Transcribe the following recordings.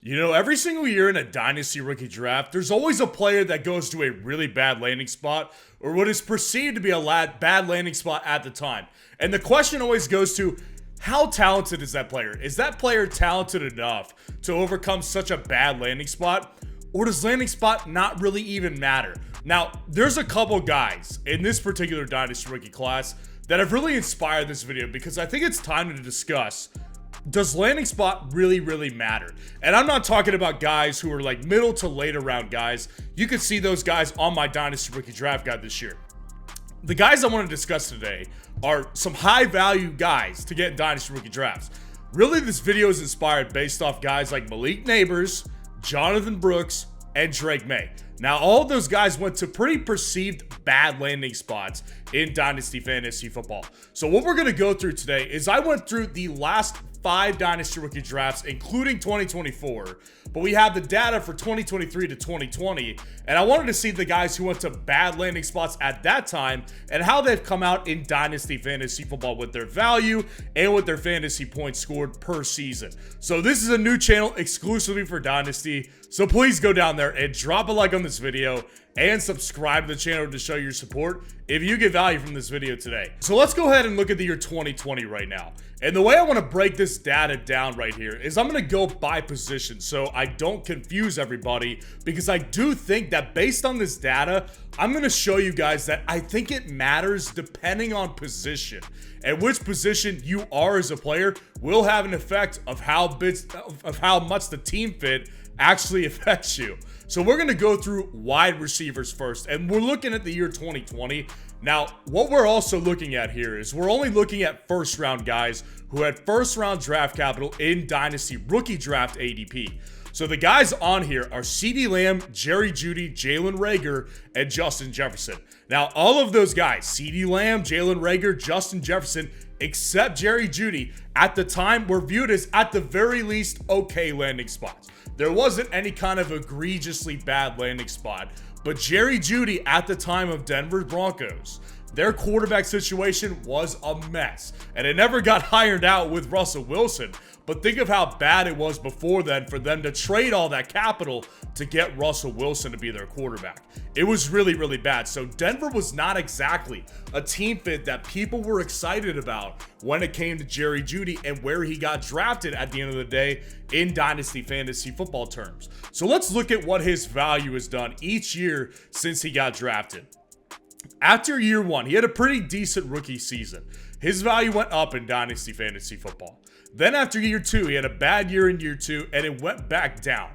You know, every single year in a Dynasty rookie draft, there's always a player that goes to a really bad landing spot or what is perceived to be a bad landing spot at the time. And the question always goes to, how talented is that player? Is that player talented enough to overcome such a bad landing spot? Or does landing spot not really even matter? Now, there's a couple guys in this particular Dynasty rookie class that have really inspired this video because I think it's time to discuss, does landing spot really matter? And I'm not talking about guys who are like middle to later round guys. You can see those guys on my Dynasty Rookie Draft Guide this year. The guys I want to discuss today are some high value guys to get in Dynasty Rookie Drafts. Really, this video is inspired based off guys like Malik Neighbors, Jonathan Brooks, and Drake May. Now, all of those guys went to pretty perceived bad landing spots in Dynasty Fantasy Football. So what we're going to go through today is I went through the last 5 Dynasty Rookie Drafts, including 2024, but we have the data for 2023 to 2020, and I wanted to see the guys who went to bad landing spots at that time and how they've come out in Dynasty Fantasy Football with their value and with their fantasy points scored per season. So this is a new channel exclusively for Dynasty, so please go down there and drop a like on this video and subscribe to the channel to show your support if you get value from this video today. So let's go ahead and look at the year 2020 right now. And the way I want to break this data down right here is I'm going to go by position so I don't confuse everybody, because I do think that based on this data, I'm going to show you guys that I think it matters depending on position. And which position you are as a player will have an effect of how much the team fit actually affects you. So we're going to go through wide receivers first, and we're looking at the year 2020. Now, what we're also looking at here is we're only looking at first round guys who had first round draft capital in Dynasty Rookie Draft ADP. So the guys on here are CeeDee Lamb, Jerry Jeudy, Jalen Reagor, and Justin Jefferson. Now, all of those guys, CeeDee Lamb, Jalen Reagor, Justin Jefferson, except Jerry Jeudy, at the time were viewed as at the very least okay landing spots. There wasn't any kind of egregiously bad landing spot, but Jerry Jeudy at the time of Denver Broncos, their quarterback situation was a mess, and it never got ironed out with Russell Wilson. But think of how bad it was before then for them to trade all that capital to get Russell Wilson to be their quarterback. It was really bad. So Denver was not exactly a team fit that people were excited about when it came to Jerry Jeudy and where he got drafted at the end of the day in Dynasty Fantasy Football terms. So let's look at what his value has done each year since he got drafted. After year 1, he had a pretty decent rookie season. His value went up in Dynasty Fantasy Football. Then after year 2, he had a bad year in year 2, and it went back down.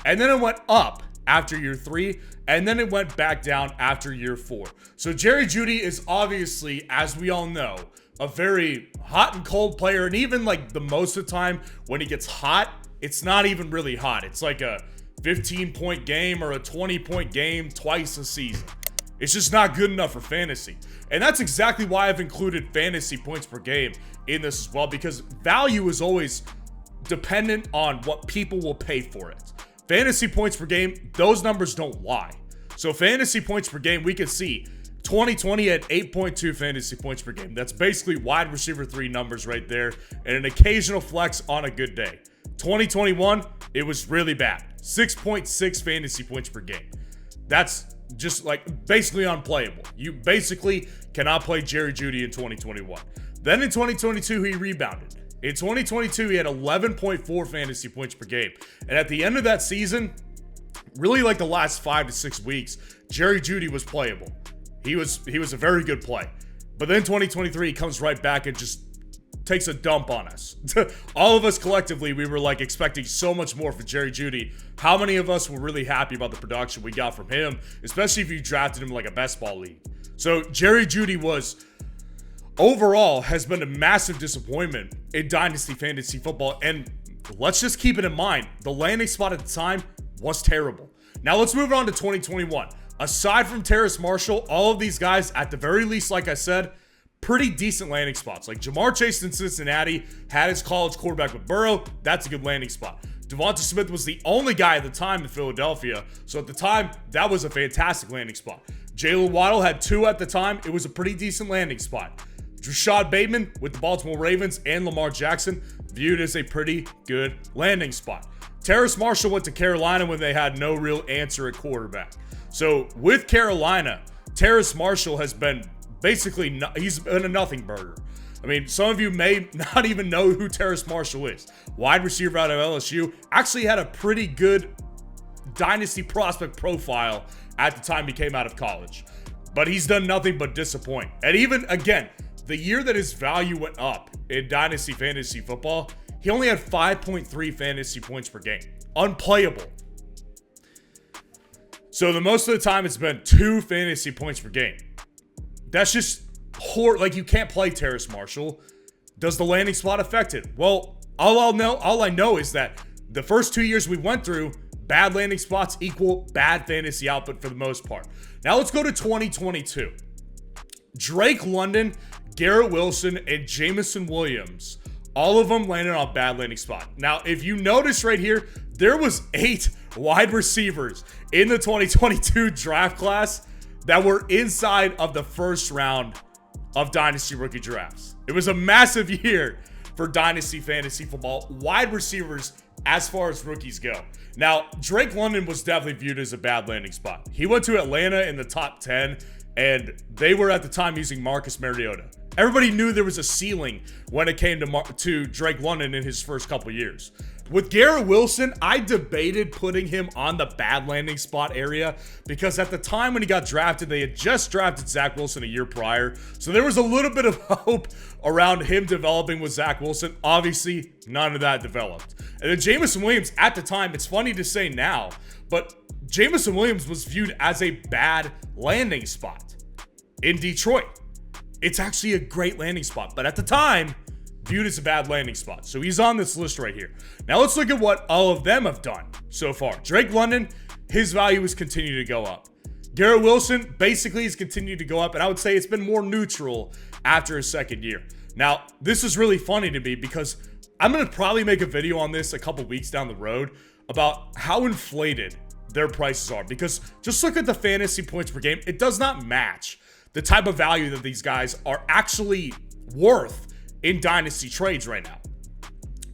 And then it went up after year 3, and then it went back down after year 4. So Jerry Jeudy is obviously, as we all know, a very hot and cold player, and even like the most of the time when he gets hot, it's not even really hot. It's like a 15-point game or a 20-point game twice a season. It's just not good enough for fantasy. And that's exactly why I've included fantasy points per game in this as well, because value is always dependent on what people will pay for it. Fantasy points per game, those numbers don't lie. So fantasy points per game, we can see 2020 had 8.2 fantasy points per game. That's basically wide receiver 3 numbers right there, and an occasional flex on a good day. 2021, it was really bad. 6.6 fantasy points per game. That's just like basically unplayable. You basically cannot play Jerry Jeudy in 2021. Then in 2022, he rebounded. In 2022, he had 11.4 fantasy points per game. And at the end of that season, really like the last 5 to 6 weeks, Jerry Jeudy was playable. He was a very good play. But then 2023, he comes right back and just takes a dump on us. All of us collectively, we were like expecting so much more for Jerry Jeudy. How many of us were really happy about the production we got from him, especially if you drafted him like a best ball league? So Jerry Jeudy was overall has been a massive disappointment in Dynasty Fantasy Football. And let's just keep it in mind, the landing spot at the time was terrible. Now let's move on to 2021. Aside from Terrace Marshall, all of these guys, at the very least, like I said, pretty decent landing spots. Like Jamar Chase in Cincinnati had his college quarterback with Burrow. That's a good landing spot. Devonta Smith was the only guy at the time in Philadelphia. So at the time, that was a fantastic landing spot. Jalen Waddle had 2 at the time. It was a pretty decent landing spot. Rashad Bateman with the Baltimore Ravens and Lamar Jackson viewed as a pretty good landing spot. Terrace Marshall went to Carolina when they had no real answer at quarterback. So with Carolina, Terrace Marshall has been basically, he's been a nothing burger. I mean, some of you may not even know who Terrace Marshall is. Wide receiver out of LSU. Actually had a pretty good dynasty prospect profile at the time he came out of college. But he's done nothing but disappoint. And even, again, the year that his value went up in Dynasty Fantasy Football, he only had 5.3 fantasy points per game. Unplayable. So the most of the time it's been 2 fantasy points per game. That's just horrible. Like, you can't play Terrace Marshall. Does the landing spot affect it? Well, all I know is that the first 2 years we went through, bad landing spots equal bad fantasy output for the most part. Now let's go to 2022. Drake London, Garrett Wilson, and Jameson Williams, all of them landed on bad landing spot. Now, if you notice right here, there was 8 wide receivers in the 2022 draft class that were inside of the first round of Dynasty rookie drafts. It was a massive year for Dynasty Fantasy Football wide receivers as far as rookies go. Now, Drake London was definitely viewed as a bad landing spot. He went to Atlanta in the top 10, and they were at the time using Marcus Mariota. Everybody knew there was a ceiling when it came to Drake London in his first couple years. With Garrett Wilson, I debated putting him on the bad landing spot area because at the time when he got drafted, they had just drafted Zach Wilson a year prior. So there was a little bit of hope around him developing with Zach Wilson. Obviously, none of that developed. And then Jameson Williams, at the time, it's funny to say now, but Jameson Williams was viewed as a bad landing spot in Detroit. It's actually a great landing spot, but at the time, viewed as a bad landing spot. So he's on this list right here. Now let's look at what all of them have done so far. Drake London, his value has continued to go up. Garrett Wilson basically has continued to go up, and I would say it's been more neutral after his second year. Now, this is really funny to me because I'm going to probably make a video on this a couple weeks down the road about how inflated their prices are, because just look at the fantasy points per game. It does not match the type of value that these guys are actually worth in dynasty trades right now.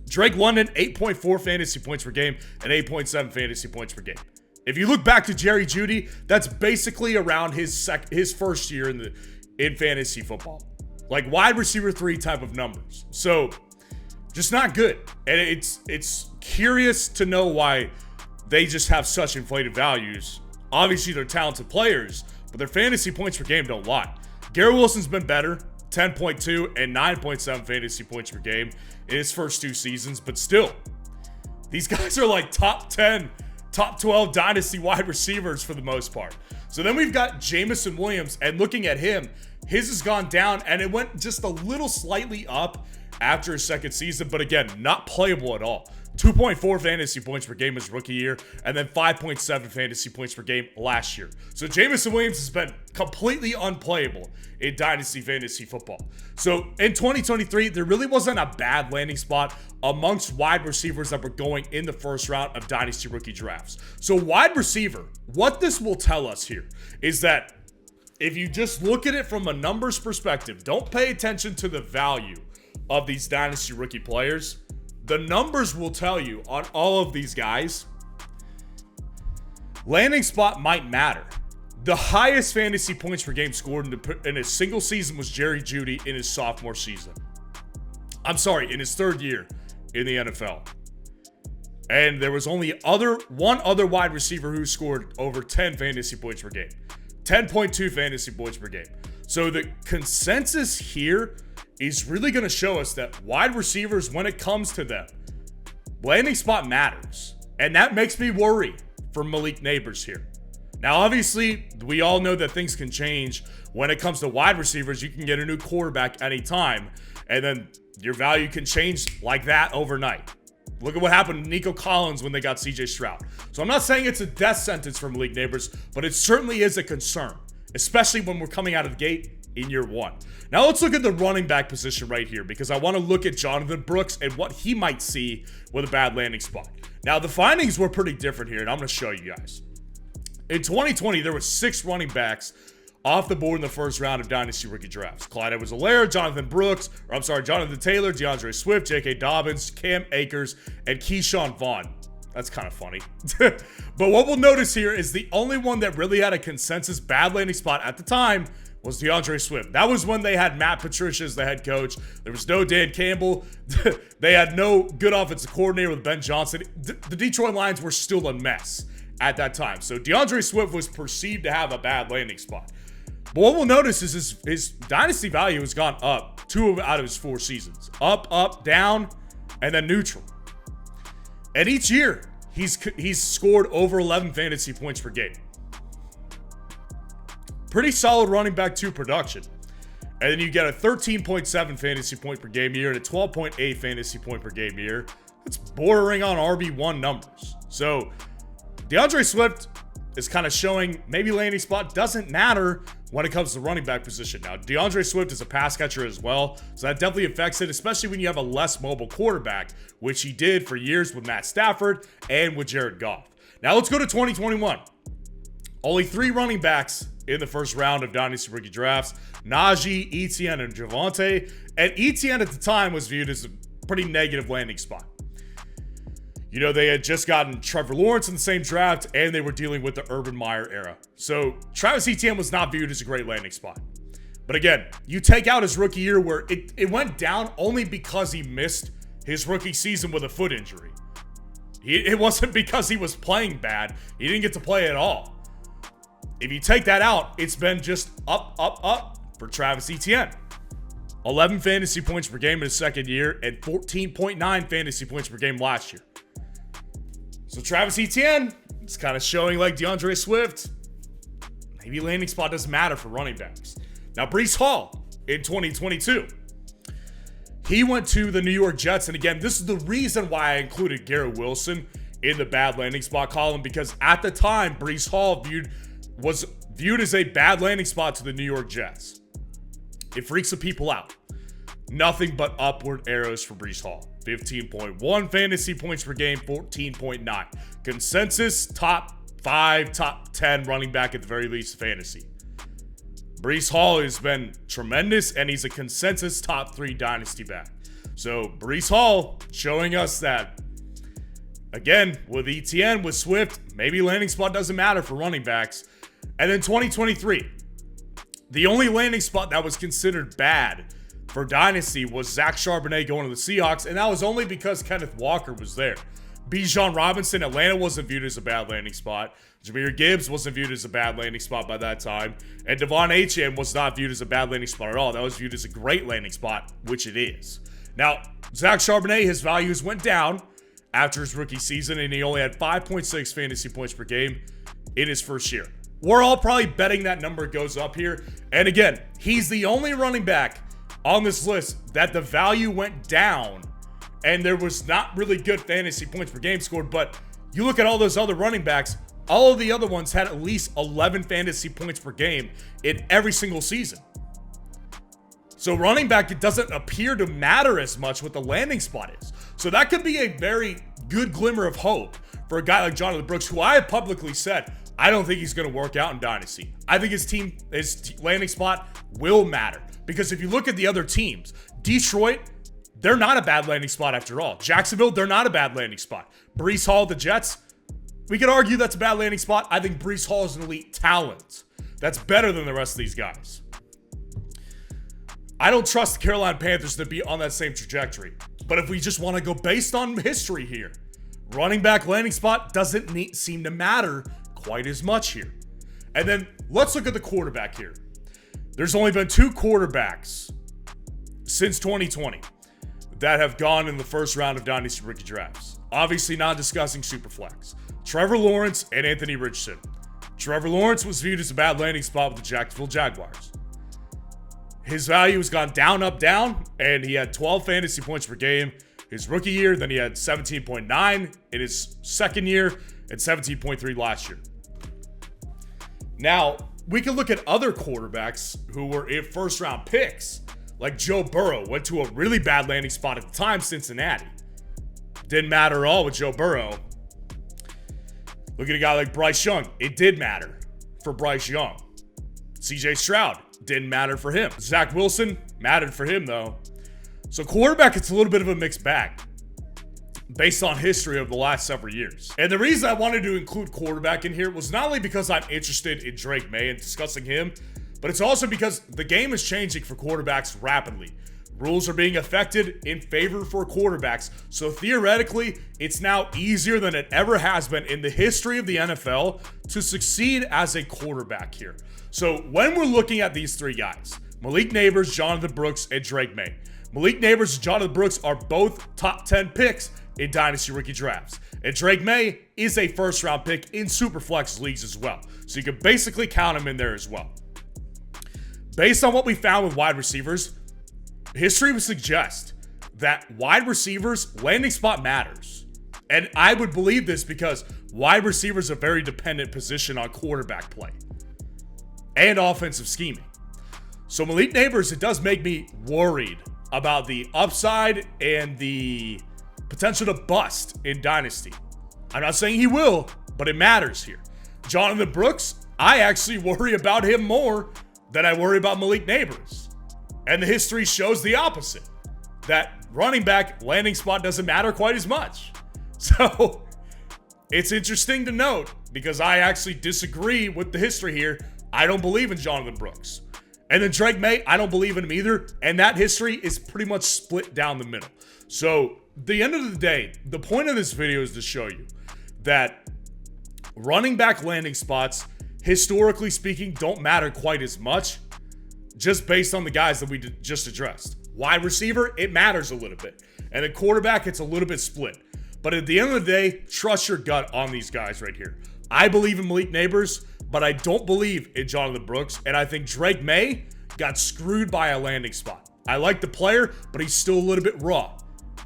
Drake London, 8.4 fantasy points per game and 8.7 fantasy points per game. If you look back to Jerry Jeudy, that's basically around his first year in fantasy football. Like wide receiver 3 type of numbers. So just not good. And it's curious to know why they just have such inflated values. Obviously they're talented players, but their fantasy points per game don't lie. Garrett Wilson's been better. 10.2 and 9.7 fantasy points per game in his first 2 seasons, but still, these guys are like top 10, top 12 dynasty wide receivers for the most part. So then we've got Jameson Williams, and looking at him, his has gone down, and it went just a little slightly up after his second season, but again, not playable at all. 2.4 fantasy points per game his rookie year, and then 5.7 fantasy points per game last year. So Jameson Williams has been completely unplayable in Dynasty Fantasy Football. So in 2023, there really wasn't a bad landing spot amongst wide receivers that were going in the first round of Dynasty rookie drafts. So wide receiver, what this will tell us here is that if you just look at it from a numbers perspective, don't pay attention to the value of these Dynasty rookie players. The numbers will tell you on all of these guys, landing spot might matter. The highest fantasy points per game scored in a single season was Jerry Jeudy in his sophomore season. I'm sorry, in his third year in the NFL. And there was only one other wide receiver who scored over 10 fantasy points per game. 10.2 fantasy points per game. So the consensus here is really going to show us that wide receivers, when it comes to them, landing spot matters. And that makes me worry for Malik Neighbors here. Now, obviously, we all know that things can change. When it comes to wide receivers, you can get a new quarterback anytime, and then your value can change like that overnight. Look at what happened to Nico Collins when they got CJ Stroud. So I'm not saying it's a death sentence for Malik Neighbors, but it certainly is a concern, especially when we're coming out of the gate in year 1. Now let's look at the running back position right here, because I want to look at Jonathan Brooks and what he might see with a bad landing spot. Now the findings were pretty different here, and I'm going to show you guys. In 2020, there were 6 running backs off the board in the first round of Dynasty rookie drafts. Clyde Edwards-Helaire, Jonathan Taylor, DeAndre Swift, J.K. Dobbins, Cam Akers, and Keyshawn Vaughn. That's kind of funny. But what we'll notice here is the only one that really had a consensus bad landing spot at the time was DeAndre Swift. That was when they had Matt Patricia as the head coach. There was no Dan Campbell. They had no good offensive coordinator with Ben Johnson. The Detroit Lions were still a mess at that time. So DeAndre Swift was perceived to have a bad landing spot. But what we'll notice is his dynasty value has gone up 2 out of his 4 seasons. Up, down, and then neutral. And each year, he's scored over 11 fantasy points per game. Pretty solid running back 2 production. And then you get a 13.7 fantasy point per game year and a 12.8 fantasy point per game year. That's bordering on RB1 numbers. So DeAndre Swift is kind of showing maybe landing spot doesn't matter when it comes to running back position. Now, DeAndre Swift is a pass catcher as well, so that definitely affects it, especially when you have a less mobile quarterback, which he did for years with Matt Stafford and with Jared Goff. Now, let's go to 2021. Only 3 running backs in the first round of Dynasty rookie drafts: Najee, Etienne, and Javonte. And Etienne at the time was viewed as a pretty negative landing spot. You know, they had just gotten Trevor Lawrence in the same draft, and they were dealing with the Urban Meyer era. So Travis Etienne was not viewed as a great landing spot. But again, you take out his rookie year where it went down only because he missed his rookie season with a foot injury. It wasn't because he was playing bad. He didn't get to play at all. If you take that out, it's been just up for Travis Etienne. 11 fantasy points per game in his second year and 14.9 fantasy points per game last year. So Travis Etienne is kind of showing like DeAndre Swift. Maybe landing spot doesn't matter for running backs. Now, Breece Hall in 2022. He went to the New York Jets. And again, this is the reason why I included Garrett Wilson in the bad landing spot column, because at the time, Breece Hall was viewed as a bad landing spot to the New York Jets. It freaks the people out. Nothing but upward arrows for Breece Hall. 15.1 fantasy points per game, 14.9. Consensus top 5, top 10 running back at the very least fantasy. Breece Hall has been tremendous, and he's a consensus top 3 dynasty back. So Breece Hall showing us that, again, with Etienne, with Swift, maybe landing spot doesn't matter for running backs. And then 2023, the only landing spot that was considered bad for Dynasty was Zach Charbonnet going to the Seahawks, and that was only because Kenneth Walker was there. Bijan Robinson, Atlanta wasn't viewed as a bad landing spot. Jahmyr Gibbs wasn't viewed as a bad landing spot by that time. And Devon Achane was not viewed as a bad landing spot at all. That was viewed as a great landing spot, which it is. Now, Zach Charbonnet, his values went down after his rookie season, and he only had 5.6 fantasy points per game in his first year. We're all probably betting that number goes up here. And again, he's the only running back on this list that the value went down and there was not really good fantasy points per game scored. But you look at all those other running backs, all of the other ones had at least 11 fantasy points per game in every single season. So running back, it doesn't appear to matter as much what the landing spot is. So that could be a very good glimmer of hope for a guy like Jonathan Brooks, who I have publicly said, I don't think he's going to work out in Dynasty. I think his landing spot will matter. Because if you look at the other teams, Detroit, they're not a bad landing spot after all. Jacksonville, they're not a bad landing spot. Breece Hall, the Jets, we could argue that's a bad landing spot. I think Breece Hall is an elite talent. That's better than the rest of these guys. I don't trust the Carolina Panthers to be on that same trajectory. But if we just want to go based on history here, running back landing spot doesn't seem to matter quite as much here. And then let's look at the quarterback here. There's only been 2 quarterbacks since 2020 that have gone in the first round of Dynasty rookie drafts. Obviously not discussing Superflex. Trevor Lawrence and Anthony Richardson. Trevor Lawrence was viewed as a bad landing spot with the Jacksonville Jaguars. His value has gone down, and he had 12 fantasy points per game his rookie year. Then he had 17.9 in his second year and 17.3 last year. Now, we can look at other quarterbacks who were in first-round picks, like Joe Burrow, went to a really bad landing spot at the time, Cincinnati. Didn't matter at all with Joe Burrow. Look at a guy like Bryce Young. It did matter for Bryce Young. CJ Stroud, didn't matter for him. Zach Wilson, mattered for him, though. So quarterback, it's a little bit of a mixed bag. based on history of the last several years. And the reason I wanted to include quarterback in here was not only because I'm interested in Drake May and discussing him, but it's also because the game is changing for quarterbacks rapidly. Rules are being affected in favor for quarterbacks. So theoretically, it's now easier than it ever has been in the history of the NFL to succeed as a quarterback here. So when we're looking at these three guys, Malik Nabers, Jonathan Brooks, and Drake May. Malik Nabers and Jonathan Brooks are both top 10 picks in Dynasty rookie drafts. And Drake May is a first-round pick in Superflex leagues as well. So you can basically count him in there as well. Based on what we found with wide receivers, history would suggest that wide receivers, landing spot matters. And I would believe this because wide receivers is a very dependent position on quarterback play and offensive scheming. So Malik Nabers, it does make me worried about the upside and the potential to bust in Dynasty. I'm not saying he will, but it matters here. Jonathan Brooks, I actually worry about him more than I worry about Malik Nabers. And the history shows the opposite. That running back landing spot doesn't matter quite as much. So it's interesting to note because I actually disagree with the history here. I don't believe in Jonathan Brooks. And then Drake May, I don't believe in him either. And that history is pretty much split down the middle. So the end of the day, the point of this video is to show you that running back landing spots, historically speaking, don't matter quite as much just based on the guys that we just addressed. Wide receiver, it matters a little bit. And at quarterback, it's a little bit split. But at the end of the day, trust your gut on these guys right here. I believe in Malik Nabers, but I don't believe in Jonathan Brooks. And I think Drake May got screwed by a landing spot. I like the player, but he's still a little bit raw.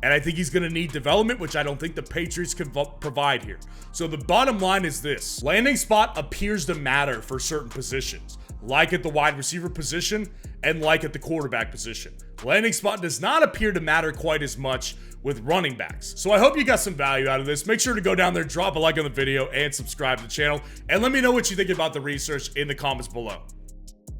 And I think he's going to need development, which I don't think the Patriots can provide here. So the bottom line is this. Landing spot appears to matter for certain positions, like at the wide receiver position and like at the quarterback position. Landing spot does not appear to matter quite as much with running backs. So I hope you got some value out of this. Make sure to go down there, drop a like on the video, and subscribe to the channel. And let me know what you think about the research in the comments below.